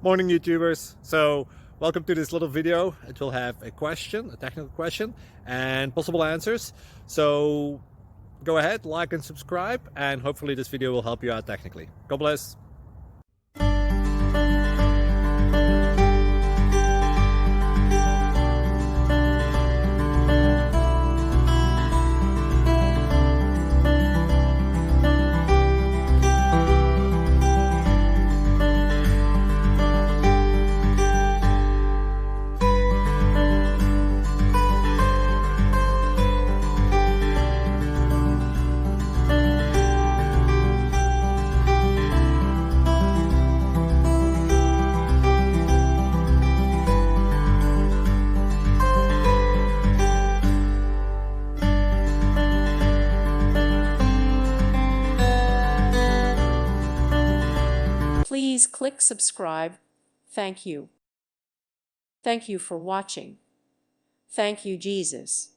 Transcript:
Morning YouTubers. So welcome to this little video. It will have a question, a technical question, and possible answers. So go ahead, like and subscribe, and hopefully this video will help you out technically. God bless. Please click subscribe. Thank you. Thank you for watching. Thank you, Jesus.